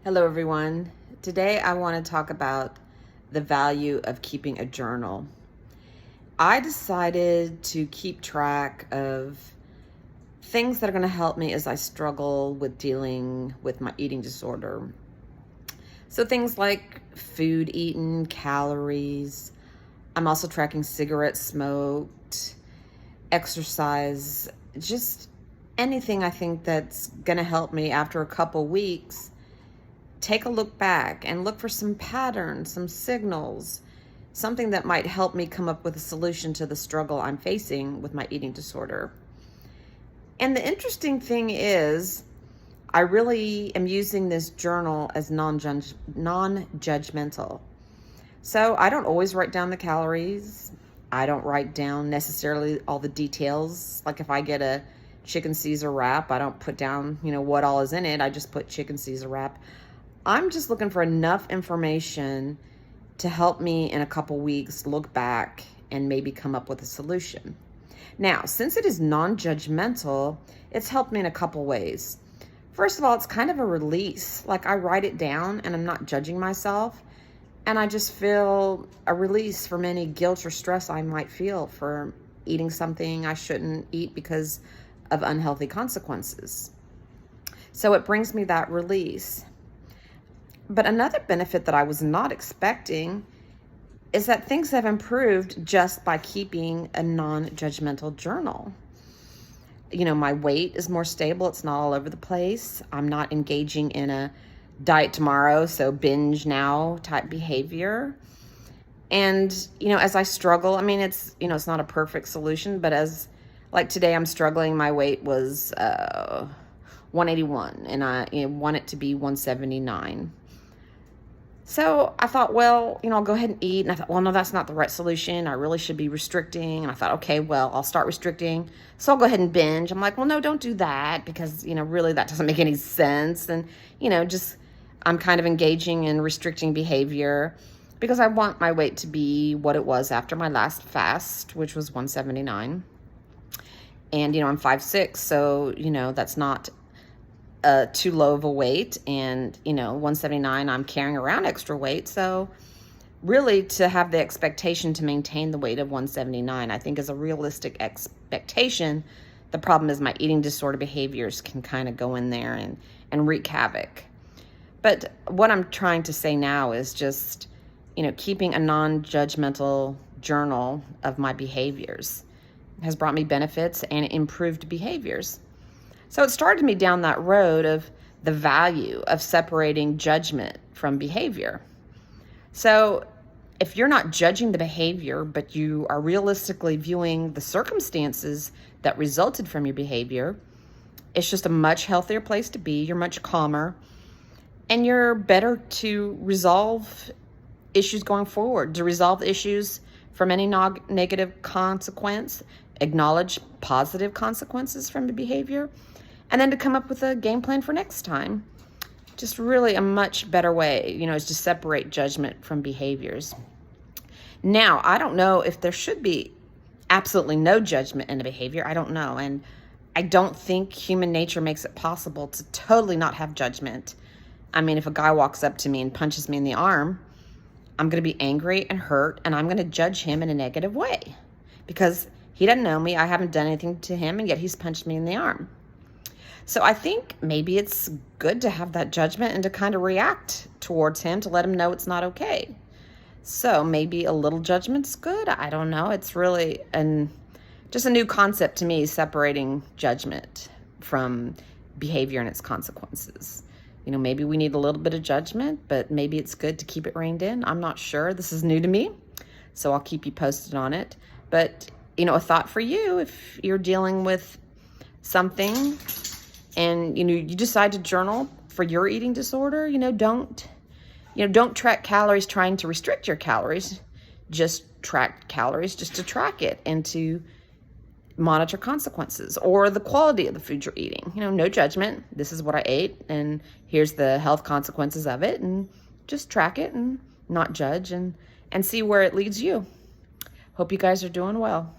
Hello, everyone. Today I want to talk about the value of keeping a journal. I decided to keep track of things that are going to help me as I struggle with dealing with my eating disorder. So things like food eaten, calories. I'm also tracking cigarettes smoked, exercise, just anything I think that's going to help me after a couple weeks take a look back and look for some patterns, some signals, something that might help me come up with a solution to the struggle I'm facing with my eating disorder. And the interesting thing is, I really am using this journal as non-judgmental. So I don't always write down the calories. I don't write down necessarily all the details. Like if I get a chicken Caesar wrap, I don't put down, what all is in it. I just put chicken Caesar wrap. I'm just looking for enough information to help me in a couple weeks look back and maybe come up with a solution. Now, since it is non-judgmental, it's helped me in a couple ways. First of all, it's kind of a release. Like I write it down and I'm not judging myself. And I just feel a release from any guilt or stress I might feel for eating something I shouldn't eat because of unhealthy consequences. So it brings me that release. But another benefit that I was not expecting is that things have improved just by keeping a non-judgmental journal. My weight is more stable. It's not all over the place. I'm not engaging in a diet tomorrow, so binge now type behavior. And, as I struggle, it's not a perfect solution, but like today I'm struggling, my weight was 181 and I want it to be 179. So I thought, I'll go ahead and eat. And I thought, no, that's not the right solution. I really should be restricting. And I thought, okay, I'll start restricting. So I'll go ahead and binge. I'm like, no, don't do that because, really that doesn't make any sense. And, I'm kind of engaging in restricting behavior because I want my weight to be what it was after my last fast, which was 179. And, I'm 5'6", so, that's not too low of a weight. And 179, I'm carrying around extra weight, so really to have the expectation to maintain the weight of 179 I think is a realistic expectation. The problem is my eating disorder behaviors can kind of go in there and wreak havoc. But what I'm trying to say now is just keeping a non-judgmental journal of my behaviors has brought me benefits and improved behaviors. So it started me down that road of the value of separating judgment from behavior. So if you're not judging the behavior, but you are realistically viewing the circumstances that resulted from your behavior, it's just a much healthier place to be. You're much calmer and you're better to resolve issues going forward, to resolve issues from any negative consequence, acknowledge positive consequences from the behavior, and then to come up with a game plan for next time. Just really a much better way, is to separate judgment from behaviors. Now, I don't know if there should be absolutely no judgment in a behavior. I don't know. And I don't think human nature makes it possible to totally not have judgment. If a guy walks up to me and punches me in the arm, I'm going to be angry and hurt, and I'm going to judge him in a negative way because he doesn't know me. I haven't done anything to him, and yet he's punched me in the arm. So I think maybe it's good to have that judgment and to kind of react towards him to let him know it's not okay. So maybe a little judgment's good. I don't know. It's really just a new concept to me, separating judgment from behavior and its consequences. Maybe we need a little bit of judgment, but maybe it's good to keep it reined in. I'm not sure. This is new to me, so I'll keep you posted on it. But, a thought for you, if you're dealing with something and you decide to journal for your eating disorder, don't track calories trying to restrict your calories. Just track calories just to track it and to monitor consequences or the quality of the food you're eating. No judgment. This is what I ate and here's the health consequences of it, and just track it and not judge and see where it leads you. Hope you guys are doing well.